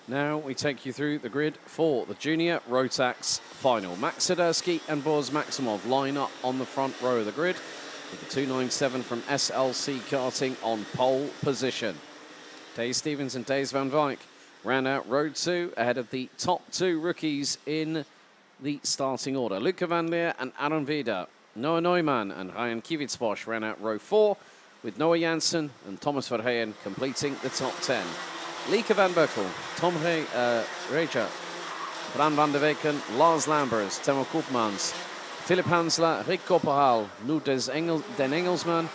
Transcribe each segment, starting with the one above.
Now we take you through the grid for the Junior Rotax final. Max Siderski and Boris Maximov line up on the front row of the grid with the 297 from SLC Karting on pole position. Dave Stevens and Dave Van Wyk round out row 2 ahead of the top 2 rookies in the starting order. Luca Van Leer and Aaron Vida. Noah Neumann and Ryan Kivitsbosch ran out row 4 with Noah Janssen and Thomas Verheyen completing the top 10. Lieke van Berkel, Tom Reger, Bran van der Weken, Lars Lambers, Timo Koopmans, Philip Hansler, Rick Kopperhaal, Nu den Engelsman,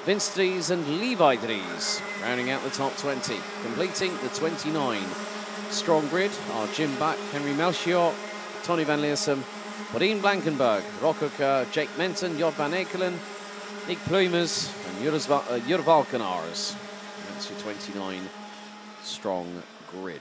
Vince Dries and Levi Dries, rounding out the top 20. Completing the 29 strong grid are Jim Back, Henry Melchior, Tony van Leersum, Paulien Blankenberg, Rocco Kerr, Jake Menton, Jod van Ekelen, Nick Plumers and Jur Valkenaars. That's your 29 strong grid.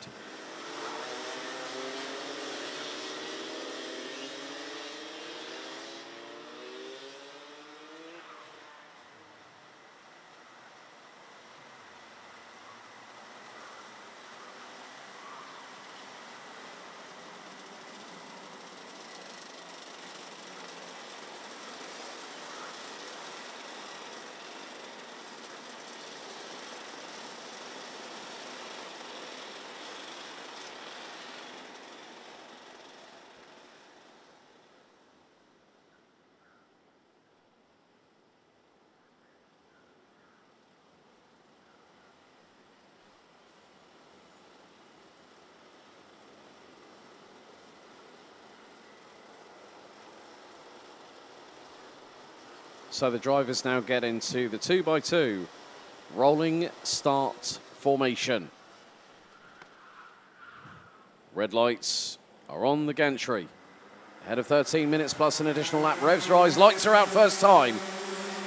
So the drivers now get into the 2x2 rolling start formation. Red lights are on the gantry. Ahead of 13 minutes plus an additional lap. Revs rise, lights are out first time.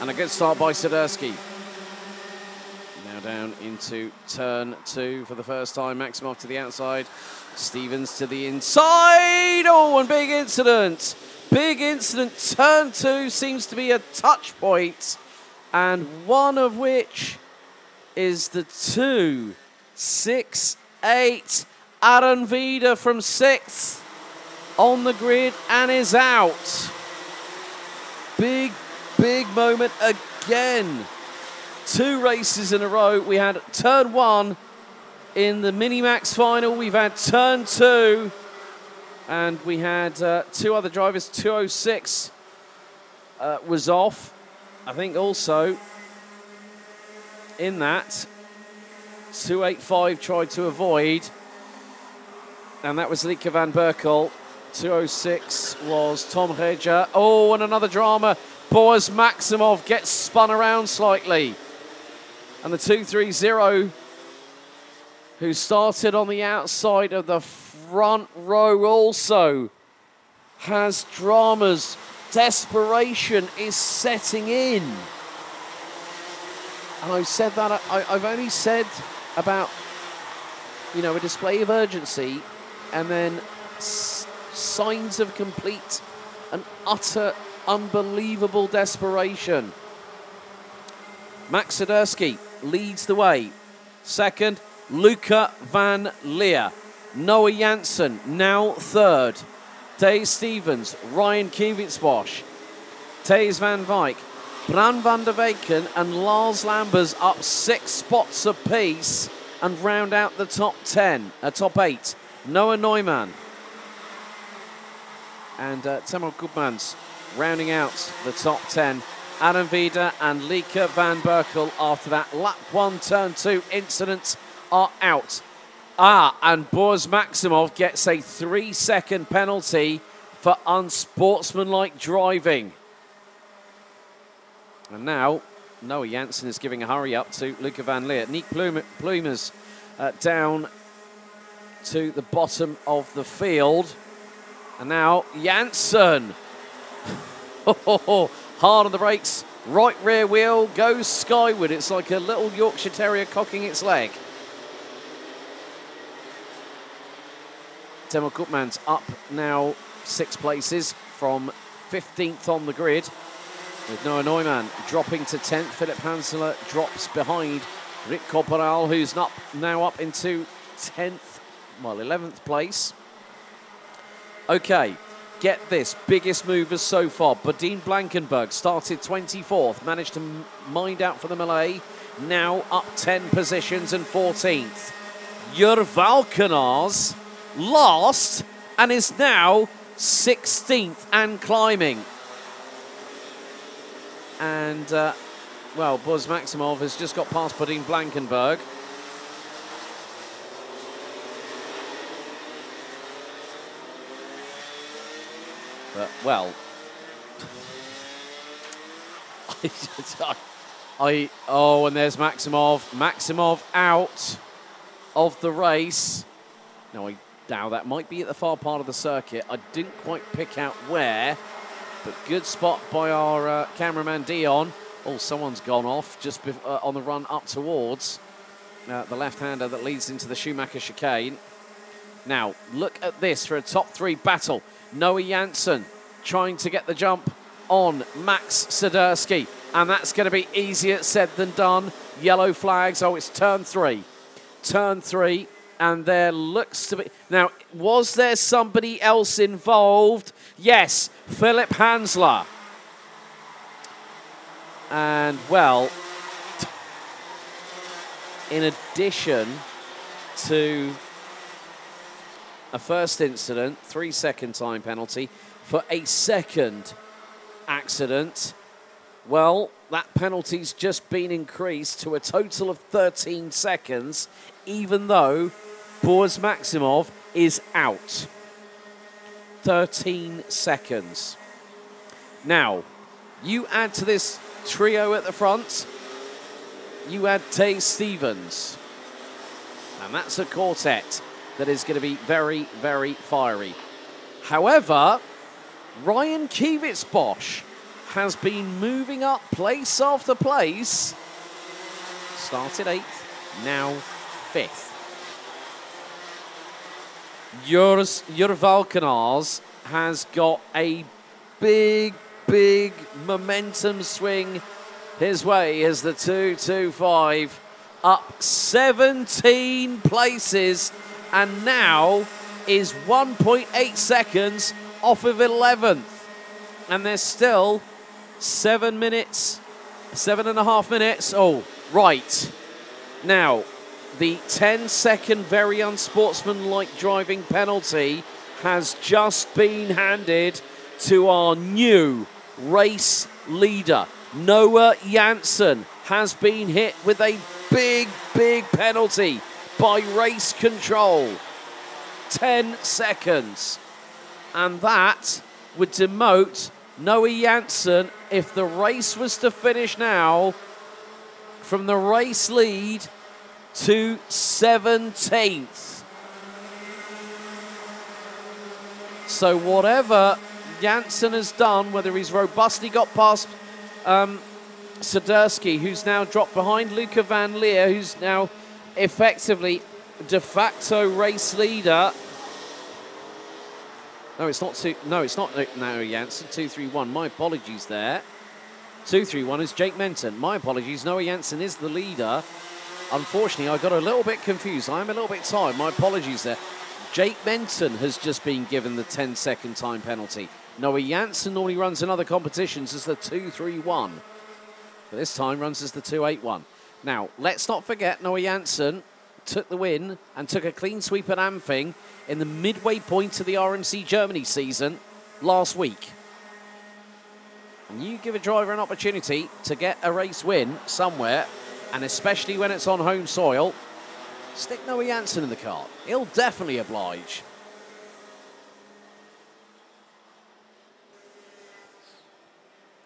And a good start by Siderski. Now down into turn 2 for the first time. Maximov to the outside. Stevens to the inside. Oh, and big incident. Big incident. Turn 2 seems to be a touch point, and one of which is the 2.68. Aaron Vida from 6th on the grid and is out. Big moment again. 2 races in a row. We had turn 1 in the Minimax final. We've had turn 2. And we had 2 other drivers. 206 was off. I think also in that, 285 tried to avoid. And that was Lieke van Berkel. 206 was Tom Reger. Oh, and another drama. Boris Maximov gets spun around slightly. And the 230, who started on the outside of the front row, also has dramas. Desperation is setting in. And I've said that, I've only said about, you know, a display of urgency and then signs of complete and utter unbelievable desperation. Max Siderski leads the way. Second, Luca Van Leer. Noah Janssen now 3rd. Dave Stevens, Ryan Kivitsbosch, Thijs Van Wyk, Bran van der Weken and Lars Lambers up 6 spots apiece and round out the top 8. Noah Neumann and Timo Koopmans rounding out the top 10. Aaron Vida and Lieke van Berkel after that lap 1, turn 2 incident are out. And Boris Maximov gets a 3-second penalty for unsportsmanlike driving. And now Noah Janssen is giving a hurry up to Luca Van Leer. Nick Plumers down to the bottom of the field. And now Janssen. Hard on the brakes. Right rear wheel goes skyward. It's like a little Yorkshire Terrier cocking its leg. Timo Koopmans up now 6 places from 15th on the grid, with Noah Neumann dropping to 10th. Philip Hansler drops behind Rick Kopperhaal, who's now up into 10th well, 11th place. Okay, get this, biggest movers so far. Bodine Blankenberg started 24th, managed to mind out for the melee, now up 10 positions and 14th. Jurvalkenars last and is now 16th and climbing. And, well, Buzz Maximov has just got past Bodine Blankenberg. But, well, oh, and there's Maximov. Maximov out of the race. Now, now, that might be at the far part of the circuit. I didn't quite pick out where, but good spot by our cameraman Dion. Oh, someone's gone off just on the run up towards the left-hander that leads into the Schumacher chicane. Now, look at this for a top three battle. Noah Janssen trying to get the jump on Max Swiderski, and that's going to be easier said than done. Yellow flags. Oh, it's turn three. Turn three, and there looks to be... Now, was there somebody else involved? Yes, Philip Hansler. And, well, in addition to a first incident, 3-second time penalty, for a second accident, well, that penalty's just been increased to a total of 13 seconds, even though Boris Maximov is out. 13 seconds. Now, you add to this trio at the front, you add Tay Stevens, and that's a quartet that is going to be very, very fiery. However, Ryan Kiewiczbosch has been moving up place after place. Started 8th, now 5th. Jurvalkenars has got a big, big momentum swing his way as the 2-2-5 up 17 places and now is 1.8 seconds off of 11th. And there's still 7 minutes, 7.5 minutes. Oh, right. Now, the 10-second very unsportsmanlike driving penalty has just been handed to our new race leader. Noah Janssen has been hit with a big, big penalty by race control. 10 seconds. And that would demote Noah Janssen, if the race was to finish now, from the race lead to 17th. So whatever Janssen has done, whether he's robustly got past Swiderski, who's now dropped behind Luca Van Leer, who's now effectively de facto race leader. No, it's not Noah Janssen. 2-3-1. My apologies there. 2-3-1 is Jake Menton. My apologies. Noah Janssen is the leader. Unfortunately, I got a little bit confused. I'm a little bit tired. My apologies there. Jake Menton has just been given the 10-second time penalty. Noah Janssen normally runs in other competitions as the 2-3-1. But this time runs as the 2-8-1. Now, let's not forget Noah Janssen took the win and took a clean sweep at Amping in the midway point of the RMC Germany season last week. And you give a driver an opportunity to get a race win somewhere, and especially when it's on home soil, stick Noah Janssen in the car. He'll definitely oblige.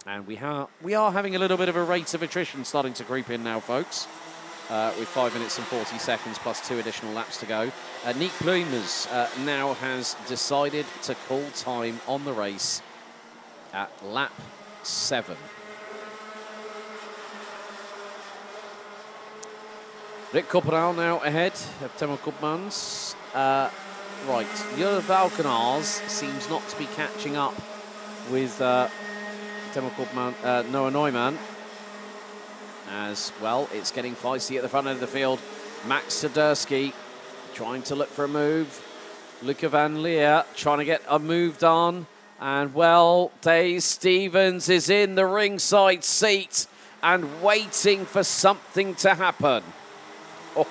And we are having a little bit of a rate of attrition starting to creep in now, folks. With 5 minutes and 40 seconds plus 2 additional laps to go. Nick Bloomers now has decided to call time on the race at lap 7. Rick Corporal now ahead of Timo Koopmans. Right, Jurvalkenars seems not to be catching up with Timo Koopman, Noah Neumann. As well, it's getting feisty at the front end of the field. Max Swiderski trying to look for a move. Luca Van Leer trying to get a move done. And, well, Dave Stevens is in the ringside seat and waiting for something to happen. I'm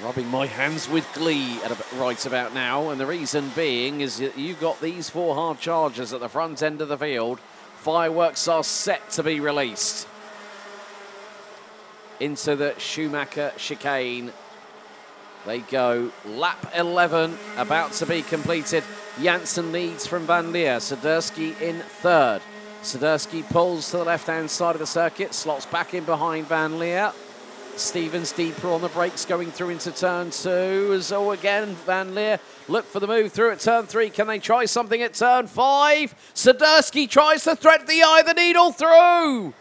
rubbing my hands with glee right about now, and the reason being is that you've got these 4 hard chargers at the front end of the field. Fireworks are set to be released into the Schumacher chicane. They go. Lap 11 about to be completed. Janssen leads from Van Leer. Swiderski in third. Swiderski pulls to the left-hand side of the circuit, slots back in behind Van Leer. Stevens deeper on the brakes going through into turn 2. So again, Van Leer look for the move through at turn 3. Can they try something at turn 5? Swiderski tries to thread the eye of the needle through.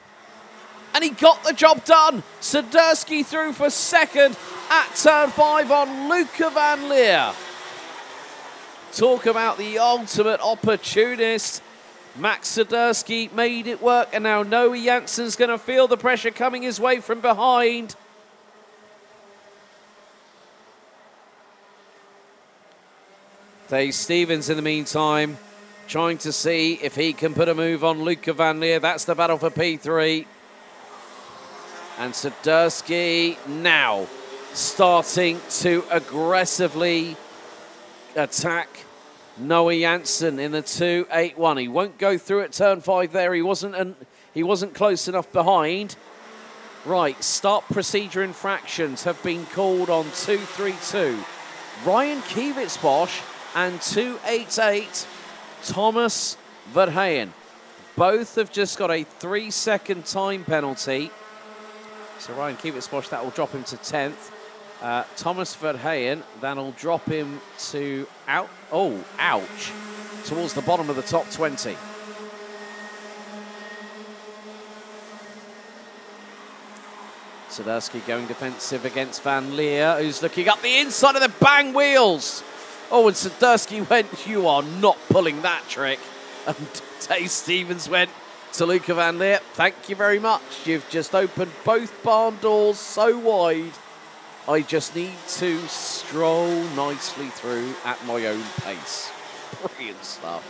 And he got the job done. Swiderski through for second at turn 5 on Luca Van Leer. Talk about the ultimate opportunist. Max Swiderski made it work, and now Noe Janssen's going to feel the pressure coming his way from behind. Dave Stevens, in the meantime, trying to see if he can put a move on Luca Van Leer. That's the battle for P3. And Swiderski now starting to aggressively attack Noe Janssen in the 2.81. He won't go through at turn 5 there. He wasn't close enough behind. Right, start procedure infractions have been called on 2.32. Ryan Kiewitzbosch and 2.88 Thomas Verheyen. Both have just got a 3-second time penalty. So Ryan Kiewitzbosch, that will drop him to 10th. Thomas Verheyen, that'll drop him to ouch, towards the bottom of the top 20. Swiderski going defensive against Van Leer, who's looking up the inside of the bang wheels. Oh, and Swiderski went, you are not pulling that trick. And Dave Stevens went to Luca Van Leer, thank you very much. You've just opened both barn doors so wide. I just need to stroll nicely through at my own pace. Brilliant stuff.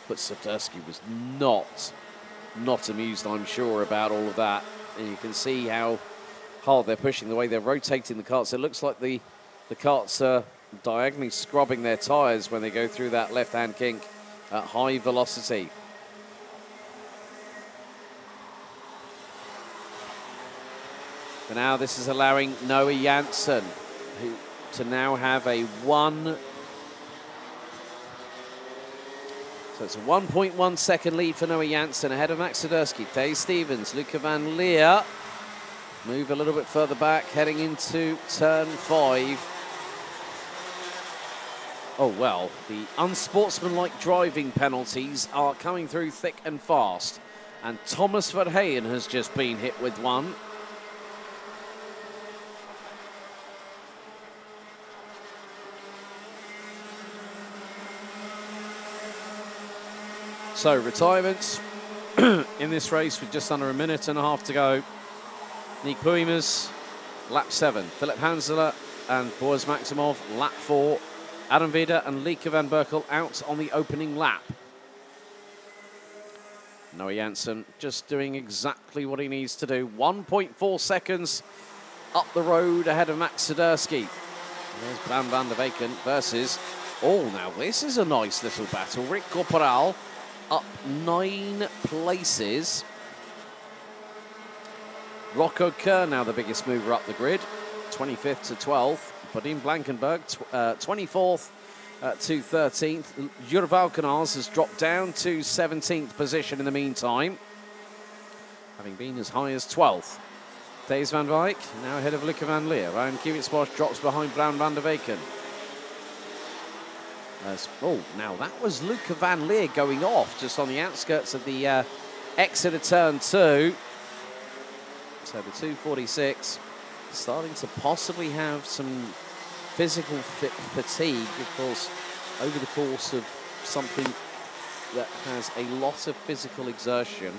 But Swiderski was not amused, I'm sure, about all of that. And you can see how hard they're pushing, the way they're rotating the carts. It looks like the carts are diagonally scrubbing their tyres when they go through that left-hand kink at high velocity. But now this is allowing Noe Janssen to now have a So it's a 1.1 second lead for Noe Janssen ahead of Max Swiderski. Dave Stevens, Luca Van Leer move a little bit further back, heading into turn 5. Oh, well, the unsportsmanlike driving penalties are coming through thick and fast. And Thomas Verheyen has just been hit with one. So, retirements in this race with just under a minute and a half to go. Nick Puimas, lap 7. Philip Hanseler and Boris Maximov, lap 4. Adam Vida and Lieke van Berkel out on the opening lap. Noe Janssen just doing exactly what he needs to do. 1.4 seconds up the road ahead of Max Swiderski. There's Bram van der Weken versus... Oh, now this is a nice little battle. Rick Corporal up 9 places. Rocco Kerr now the biggest mover up the grid, 25th to 12th. Badin Blankenberg, 24th to 13th. Jur Valkenhaus has dropped down to 17th position in the meantime, having been as high as 12th. Thijs van Wijk now ahead of Luca Van Leer. Ryan Kiewitzbosch drops behind Bram van der Weken. Oh, now that was Luca Van Leer going off just on the outskirts of the exit of turn 2. So the 246 starting to possibly have some physical fatigue, of course, over the course of something that has a lot of physical exertion.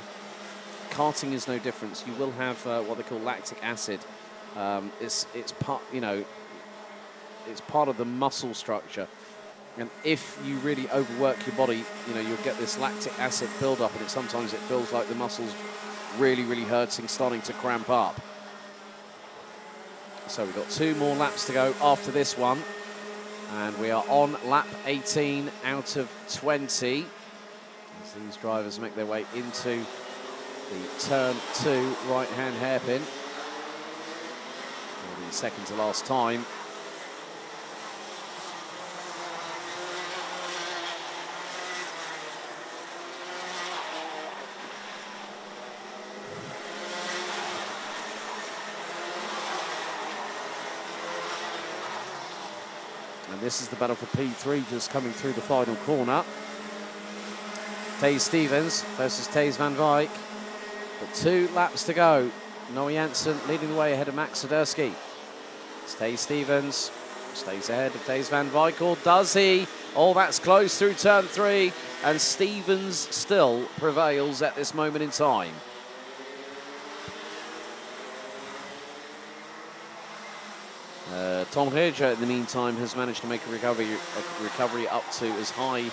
karting is no different. You will have what they call lactic acid. It's part, you know, it's part of the muscle structure. And if you really overwork your body, you know, you'll get this lactic acid buildup, and sometimes it feels like the muscles really, really hurting, starting to cramp up. So we've got 2 more laps to go after this one. And we are on lap 18 out of 20. As these drivers make their way into the turn 2 right-hand hairpin. For the second to last time. And this is the battle for P3 just coming through the final corner. Taze Stevens versus Taze van Wijk. But 2 laps to go. Noah Janssen leading the way ahead of Max Swiderski. It's Taze Stevens. Stays ahead of Taze van Wijk, or does he? Oh, that's close through turn 3. And Stevens still prevails at this moment in time. Tom Herger, in the meantime, has managed to make a recovery up to as high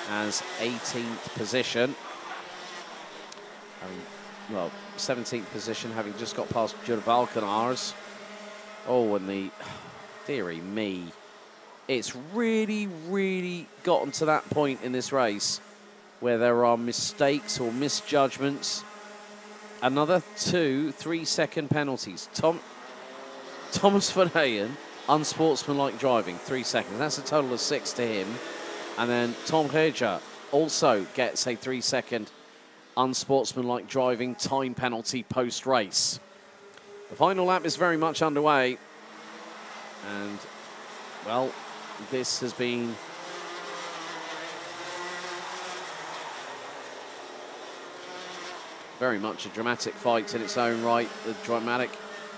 as 18th position. Well, 17th position, having just got past Jur Valkenaars. Oh, and the... Dearie me. It's really, really gotten to that point in this race where there are mistakes or misjudgments. Another 2 3-second penalties. Thomas Verheyen, unsportsmanlike driving, 3 seconds. That's a total of 6 to him. And then Tom Herger also gets a 3-second unsportsmanlike driving time penalty post-race. The final lap is very much underway. And, well, this has been very much a dramatic fight in its own right, a dramatic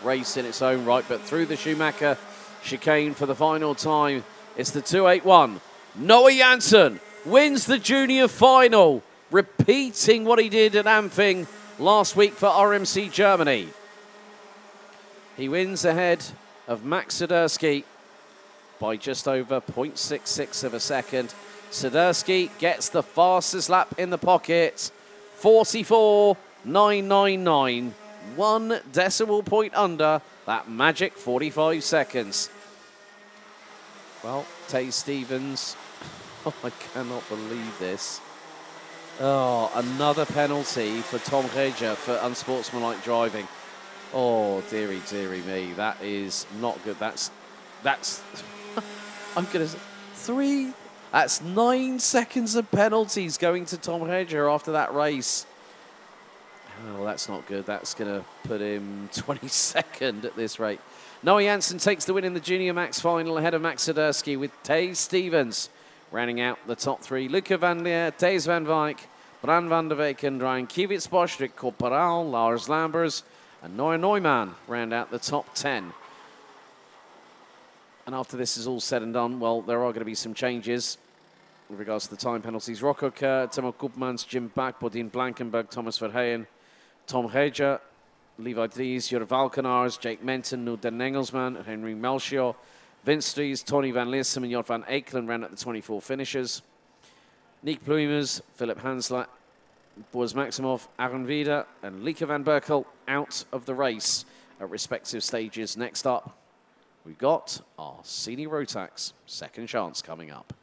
race in its own right, but through the Schumacher chicane for the final time, it's the 281. Noah Janssen wins the junior final, repeating what he did at Amping last week for RMC Germany. He wins ahead of Max Swiderski by just over 0.66 of a second. Swiderski gets the fastest lap in the pocket, 44.999. 1 decimal point under that magic 45 seconds. Well, Taze Stevens, oh, I cannot believe this. Oh, another penalty for Tom Herger for unsportsmanlike driving. Oh, dearie, dearie me, that is not good. That's I'm gonna say that's 9 seconds of penalties going to Tom Herger after that race. Oh, that's not good. That's going to put him 22nd at this rate. Noah Janssen takes the win in the Junior Max final ahead of Max Swiderski, with Taze Stevens rounding out the top 3. Luca van Leer, Taze van Wijk, Bran van der Weken, Ryan Kiewitzbosch, Rick Corporal, Lars Lambers, and Noah Neumann round out the top 10. And after this is all said and done, well, there are going to be some changes with regards to the time penalties. Rocco Kerr, Timo Koopmans, Jim Back, Bodine Blankenberg, Thomas Verheyen, Tom Herger, Levi Dries, Jur Valkenaars, Jake Menton, Nuden Engelsman, Henry Melchior, Vince Dries, Tony van Leersum, and Jort van Ekelen ran at the 24 finishers. Nick Pluimers, Philip Hansler, Boris Maximov, Aaron Wieder, and Lieke van Berkel out of the race at respective stages. Next up, we've got our Senior Rotax second chance coming up.